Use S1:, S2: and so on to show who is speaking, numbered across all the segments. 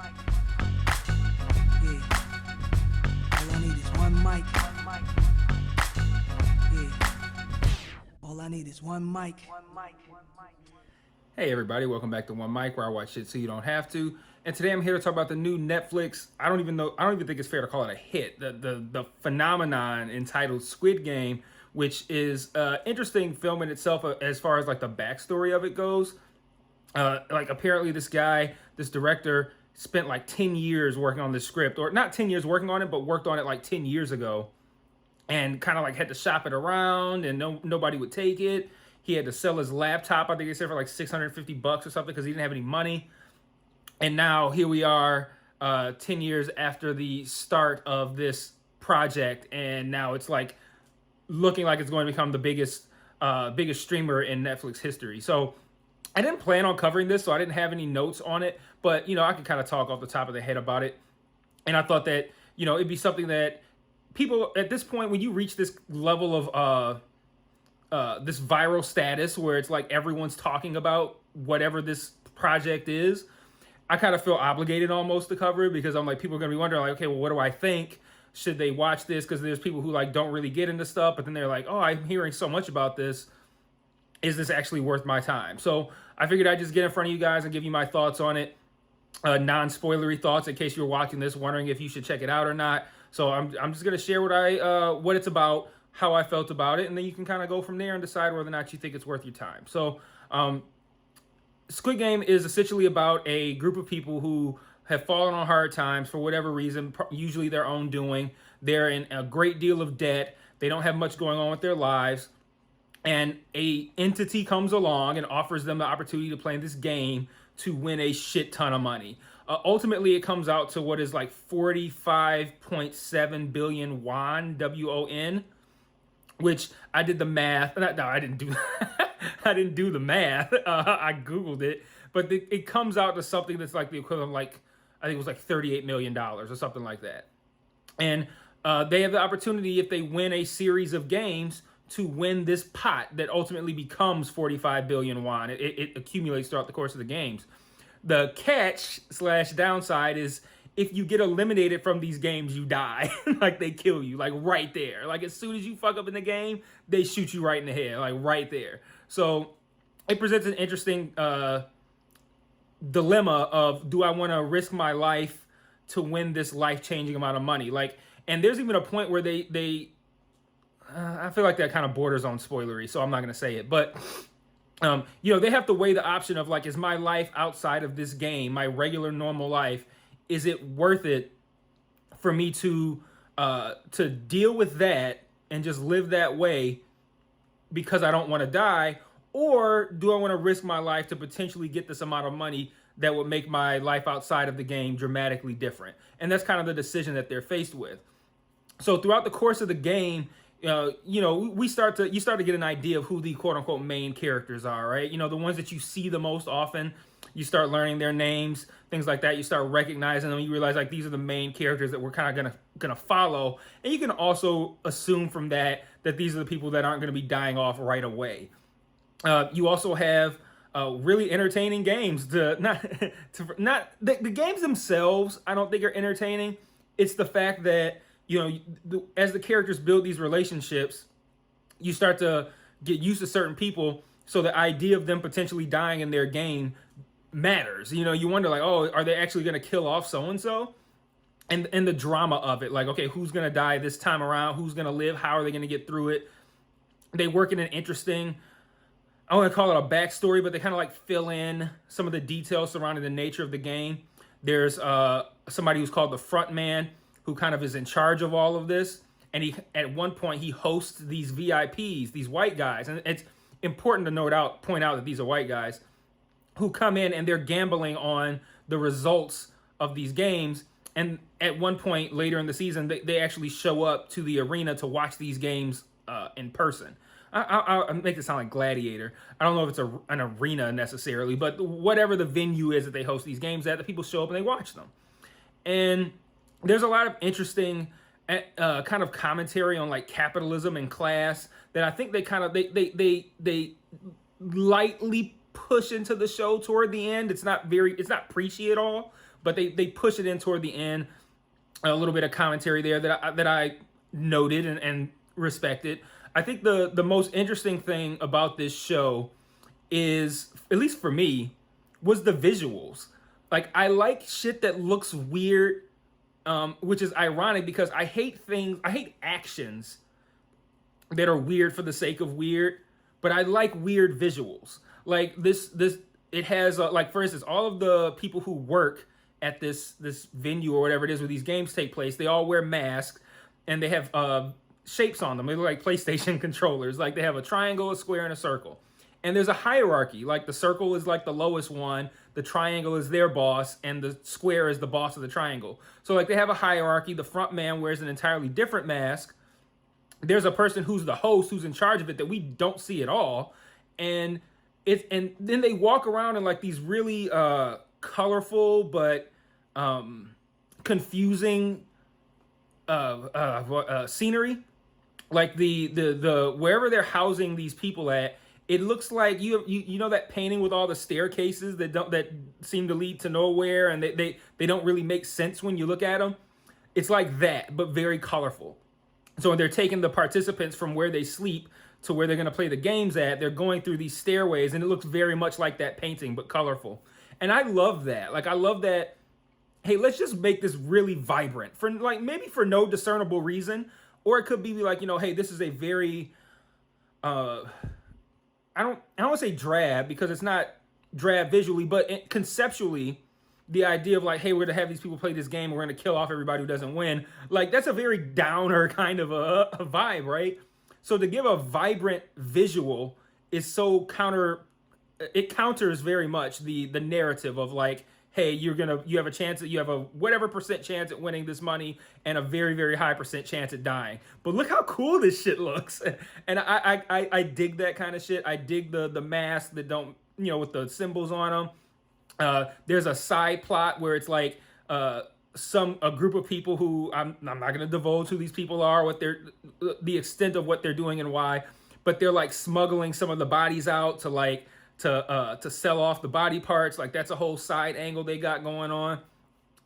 S1: Yeah. All I need is one mic. Yeah. All I need is one mic.
S2: Hey everybody, welcome back to One Mic, where I watch shit so you don't have to. And today I'm here to talk about the new Netflix. I don't even think it's fair to call it a hit. The phenomenon entitled Squid Game, which is interesting film in itself as far as like the backstory of it goes. Like apparently this director spent like 10 years working on this script, or not 10 years working on it, but worked on it like 10 years ago, and kind of like had to shop it around, and nobody would take it. He had to sell his laptop, I think he said, for like $650 or something, because he didn't have any money. And now here we are, 10 years after the start of this project, and now it's like looking like it's going to become the biggest streamer in Netflix history. So I didn't plan on covering this, so I didn't have any notes on it, but I could kind of talk off the top of the head about it. And I thought that it'd be something that people at this point, when you reach this level of this viral status where it's like everyone's talking about whatever this project is, I kind of feel obligated almost to cover it, because I'm like, people are gonna be wondering like, okay, well, what do I think? Should they watch this? Because there's people who like don't really get into stuff, but then they're like, oh, I'm hearing so much about this. Is this actually worth my time? So I figured I'd just get in front of you guys and give you my thoughts on it, non-spoilery thoughts, in case you're watching this wondering if you should check it out or not. So I'm just gonna share what it's about, how I felt about it, and then you can kind of go from there and decide whether or not you think it's worth your time. So Squid Game is essentially about a group of people who have fallen on hard times for whatever reason, usually their own doing. They're in a great deal of debt. They don't have much going on with their lives. And a entity comes along and offers them the opportunity to play this game to win a shit ton of money. Ultimately, it comes out to what is like 45.7 billion won, WON, which I did the math. No, I didn't do. I didn't do the math. I googled it, but it comes out to something that's like the equivalent, like I think it was like $38 million or something like that. And they have the opportunity, if they win a series of games, to win this pot that ultimately becomes 45 billion won. It accumulates throughout the course of the games. The catch / downside is if you get eliminated from these games, you die. Like they kill you, like right there. Like as soon as you fuck up in the game, they shoot you right in the head, like right there. So it presents an interesting dilemma of, do I want to risk my life to win this life-changing amount of money? Like, and there's even a point where I feel like that kind of borders on spoilery, so I'm not going to say it. But, they have to weigh the option of like, is my life outside of this game, my regular normal life, is it worth it for me to deal with that and just live that way because I don't want to die? Or do I want to risk my life to potentially get this amount of money that would make my life outside of the game dramatically different? And that's kind of the decision that they're faced with. So throughout the course of the game, you start to get an idea of who the quote unquote main characters are, right? The ones that you see the most often. You start learning their names, things like that. You start recognizing them. You realize like these are the main characters that we're kind of gonna follow, and you can also assume from that these are the people that aren't going to be dying off right away. You also have really entertaining games. The games themselves, I don't think are entertaining. It's the fact that as the characters build these relationships, you start to get used to certain people. So the idea of them potentially dying in their game matters. You wonder like, oh, are they actually going to kill off so-and-so? And the drama of it, like, okay, who's going to die this time around? Who's going to live? How are they going to get through it? They work in an interesting, I want to call it a backstory, but they kind of like fill in some of the details surrounding the nature of the game. There's somebody who's called the front man, who kind of is in charge of all of this. And he, at one point, he hosts these VIPs, these white guys. And it's important to point out that these are white guys who come in and they're gambling on the results of these games. And at one point later in the season, they actually show up to the arena to watch these games in person. I'll make it sound like Gladiator. I don't know if it's an arena necessarily, but whatever the venue is that they host these games at, the people show up and they watch them. And there's a lot of interesting kind of commentary on like capitalism and class that I think they lightly push into the show toward the end. It's not preachy at all, but they push it in toward the end. A little bit of commentary there that I noted and respected. I think the most interesting thing about this show is, at least for me, was the visuals. Like, I like shit that looks weird, which is ironic because I hate actions that are weird for the sake of weird, but I like weird visuals. Like it has like, for instance, all of the people who work at this venue or whatever it is where these games take place, they all wear masks and they have shapes on them. They look like PlayStation controllers. Like, they have a triangle, a square, and a circle. And there's a hierarchy. Like, the circle is like the lowest one, the triangle is their boss, and the square is the boss of the triangle. So like, they have a hierarchy. The front man wears an entirely different mask. There's a person who's the host, who's in charge of it, that we don't see at all. And then they walk around in like these really colorful but confusing scenery. Like the wherever they're housing these people at, it looks like you know that painting with all the staircases that seem to lead to nowhere, and they don't really make sense when you look at them. It's like that, but very colorful. So they're taking the participants from where they sleep to where they're going to play the games at. They're going through these stairways, and it looks very much like that painting, but colorful. And I love that. Like, I love that. Hey, let's just make this really vibrant for, like, maybe for no discernible reason, or it could be like, hey, this is a very I don't want to say drab, because it's not drab visually, but conceptually, the idea of like, hey, we're going to have these people play this game, we're going to kill off everybody who doesn't win. Like, that's a very downer kind of a vibe, right? So to give a vibrant visual is so it counters very much the narrative of like, hey, you have a chance you have a whatever percent chance at winning this money and a very, very high percent chance at dying. But look how cool this shit looks. And I dig that kind of shit. I dig the masks that don't, with the symbols on them. There's a side plot where it's like a group of people who I'm not going to divulge who these people are, the extent of what they're doing and why, but they're like smuggling some of the bodies out to sell off the body parts. Like, that's a whole side angle they got going on.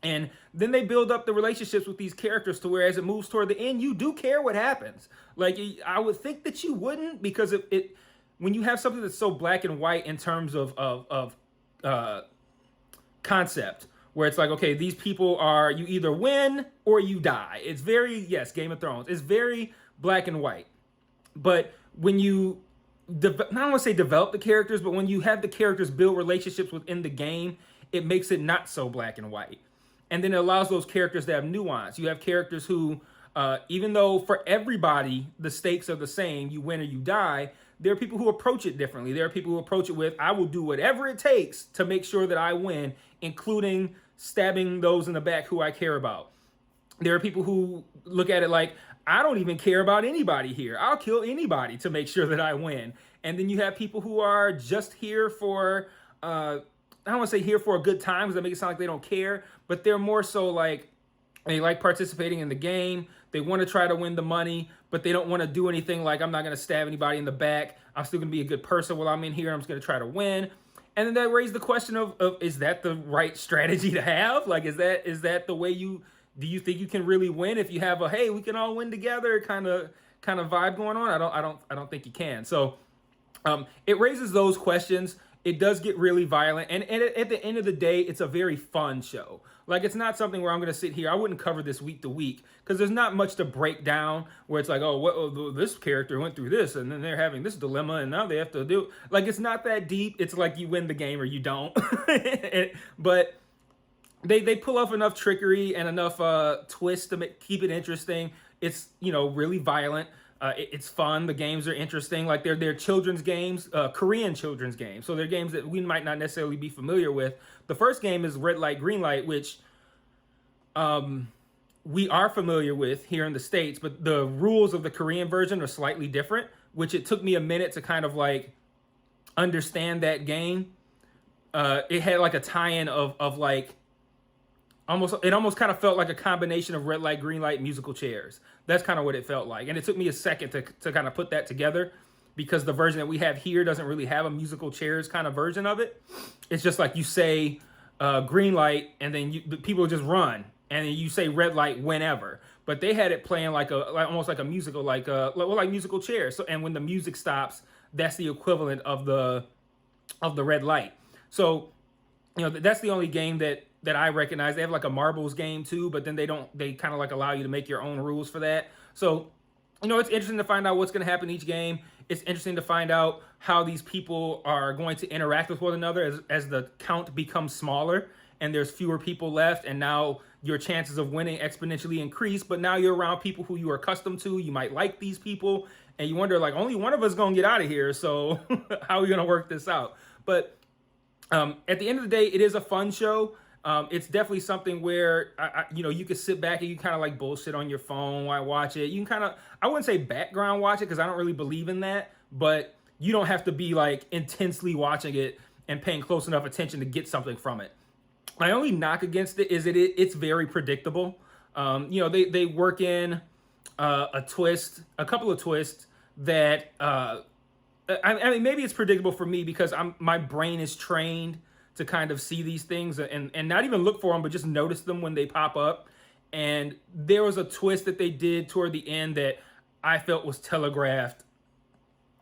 S2: And then they build up the relationships with these characters to where as it moves toward the end, you do care what happens. Like, I would think that you wouldn't, because when you have something that's so black and white in terms of concept, where it's like, okay, these people are, you either win or you die. It's very, yes, Game of Thrones. It's very black and white. But when you I don't want to say develop the characters, but when you have the characters build relationships within the game, it makes it not so black and white. And then it allows those characters to have nuance. You have characters who, even though for everybody the stakes are the same, you win or you die, there are people who approach it differently. There are people who approach it with, I will do whatever it takes to make sure that I win, including stabbing those in the back who I care about. There are people who look at it like, I don't even care about anybody here. I'll kill anybody to make sure that I win. And then you have people who are just here for, I don't want to say here for a good time, because that makes it sound like they don't care, but they're more so like, they like participating in the game. They want to try to win the money, but they don't want to do anything like, I'm not going to stab anybody in the back. I'm still going to be a good person while I'm in here. I'm just going to try to win. And then that raised the question of is that the right strategy to have? Like, is that the way do you think you can really win if you have a, hey, we can all win together kind of vibe going on? I don't think you can. So it raises those questions. It does get really violent, and at the end of the day, it's a very fun show. Like, it's not something where I'm going to sit here. I wouldn't cover this week to week, because there's not much to break down where it's like, this character went through this, and then they're having this dilemma, and now they have to do, like, it's not that deep. It's like you win the game or you don't. But they pull off enough trickery and enough twists to keep it interesting. It's, really violent. It's fun. The games are interesting. Like, they're children's games, Korean children's games. So they're games that we might not necessarily be familiar with. The first game is Red Light, Green Light, which we are familiar with here in the States, but the rules of the Korean version are slightly different, which it took me a minute to kind of like understand that game. It had like a tie-in of like, it almost kind of felt like a combination of Red Light, Green Light, musical chairs. That's kind of what it felt like. And it took me a second to kind of put that together. because the version that we have here doesn't really have a musical chairs kind of version of it. It's just like you say green light, and then the people just run, and then you say red light whenever. But they had it playing like almost like a musical, like musical chairs. So, and when the music stops, that's the equivalent of the red light. So, that's the only game that I recognize. They have like a marbles game too, but then they kind of like allow you to make your own rules for that. So, it's interesting to find out what's going to happen each game. It's interesting to find out how these people are going to interact with one another as the count becomes smaller and there's fewer people left, and now your chances of winning exponentially increase. But now you're around people who you are accustomed to. You might like these people, and you wonder, like, only one of us going to get out of here, so how are we going to work this out? But at the end of the day, it is a fun show. It's definitely something where you can sit back and you kind of like bullshit on your phone while I watch it. You can kind of, I wouldn't say background watch it because I don't really believe in that, but you don't have to be like intensely watching it and paying close enough attention to get something from it. My only knock against it is it's very predictable. They work in a couple of twists that I mean, maybe it's predictable for me because my brain is trained to kind of see these things and not even look for them, but just notice them when they pop up. And there was a twist that they did toward the end that I felt was telegraphed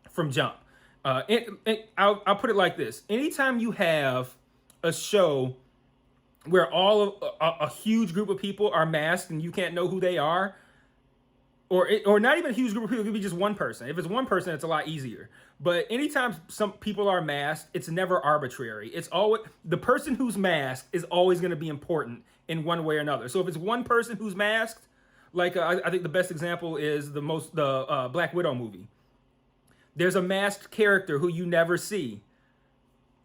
S2: from jump. I'll put it like this. Anytime you have a show where a huge group of people are masked and you can't know who they are, or not even a huge group of people, it could be just one person. If it's one person, it's a lot easier. But anytime some people are masked, it's never arbitrary. It's always the person who's masked is always going to be important in one way or another. So if it's one person who's masked, like I think the best example is the Black Widow movie. There's a masked character who you never see.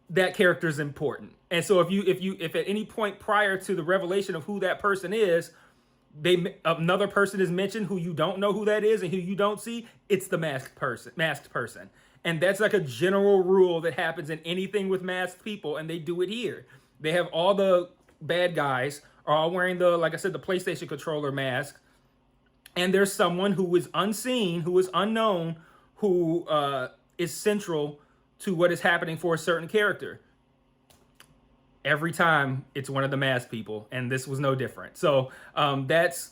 S2: That character is important. And so if at any point prior to the revelation of who that person is, another person is mentioned who you don't know who that is and who you don't see, it's the masked person. And that's like a general rule that happens in anything with masked people, and they do it here. They have all the bad guys are all wearing the PlayStation controller mask, and there's someone who is unseen, who is unknown, who is central to what is happening for a certain character. Every time it's one of the masked people, and this was no different. So that's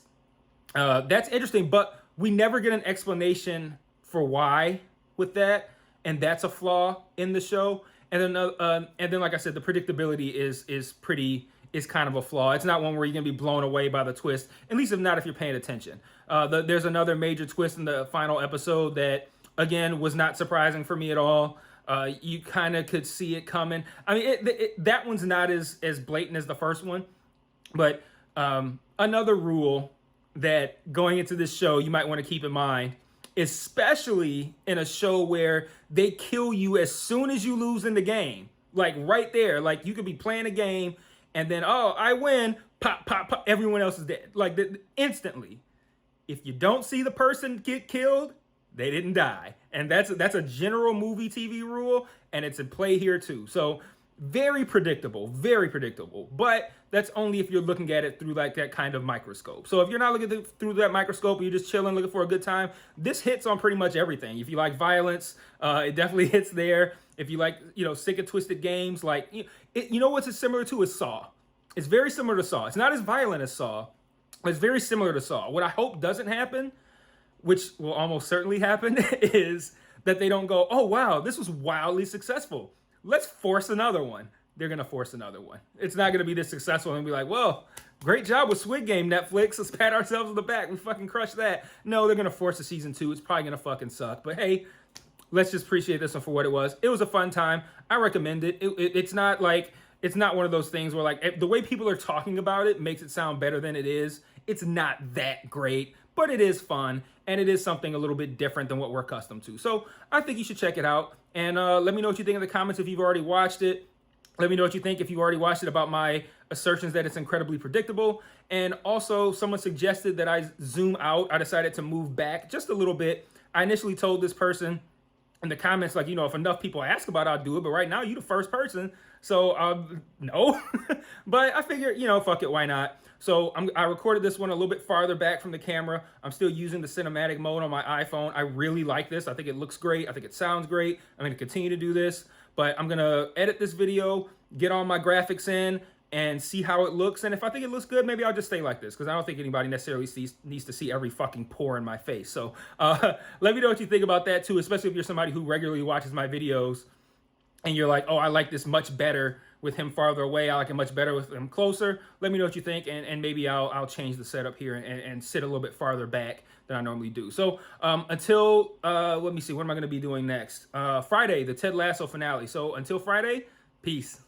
S2: interesting, but we never get an explanation for why with that, and that's a flaw in the show. And then like I said, the predictability is kind of a flaw. It's not one where you're gonna be blown away by the twist, at least if you're paying attention. There's another major twist in the final episode that again was not surprising for me at all. You kind of could see it coming. I mean, that one's not as blatant as the first one, but another rule that going into this show you might want to keep in mind, especially in a show where they kill you as soon as you lose in the game, like right there, like you could be playing a game and then, oh, I win, pop, pop, pop, everyone else is dead, like instantly. If you don't see the person get killed, they didn't die. And that's a general movie TV rule, and it's in play here too. So very predictable. But that's only if you're looking at it through like that kind of microscope. So if you're not looking through that microscope, you're just chilling, looking for a good time, this hits on pretty much everything. If you like violence, it definitely hits there. If you like, sick and twisted games, like, what's it similar to is Saw. It's very similar to Saw. It's not as violent as Saw, but it's very similar to Saw. What I hope doesn't happen, which will almost certainly happen, is that they don't go, oh, wow, this was wildly successful. Let's force another one. They're going to force another one. It's not going to be this successful and be like, well, great job with Squid Game, Netflix. Let's pat ourselves on the back. We fucking crushed that. No, they're going to force a season 2. It's probably going to fucking suck. But hey, let's just appreciate this one for what it was. It was a fun time. I recommend it. It's not one of those things where like the way people are talking about it makes it sound better than it is. It's not that great, but it is fun, and it is something a little bit different than what we're accustomed to. So I think you should check it out, and let me know what you think in the comments if you've already watched it. Let me know what you think if you've already watched it about my assertions that it's incredibly predictable. And also, someone suggested that I zoom out. I decided to move back just a little bit. I initially told this person in the comments, like, if enough people ask about it, I'll do it. But right now, you're the first person So no, but I figure, you know, fuck it, why not? So I recorded this one a little bit farther back from the camera. I'm still using the cinematic mode on my iPhone. I really like this. I think it looks great. I think it sounds great. I'm going to continue to do this, but I'm going to edit this video, get all my graphics in, and see how it looks. And if I think it looks good, maybe I'll just stay like this, because I don't think anybody necessarily needs to see every fucking pore in my face. So let me know what you think about that too, especially if you're somebody who regularly watches my videos and you're like, oh, I like this much better with him farther away. I like it much better with him closer. Let me know what you think, and maybe I'll change the setup here and sit a little bit farther back than I normally do. So until, let me see, what am I going to be doing next? Friday, the Ted Lasso finale. So until Friday, peace.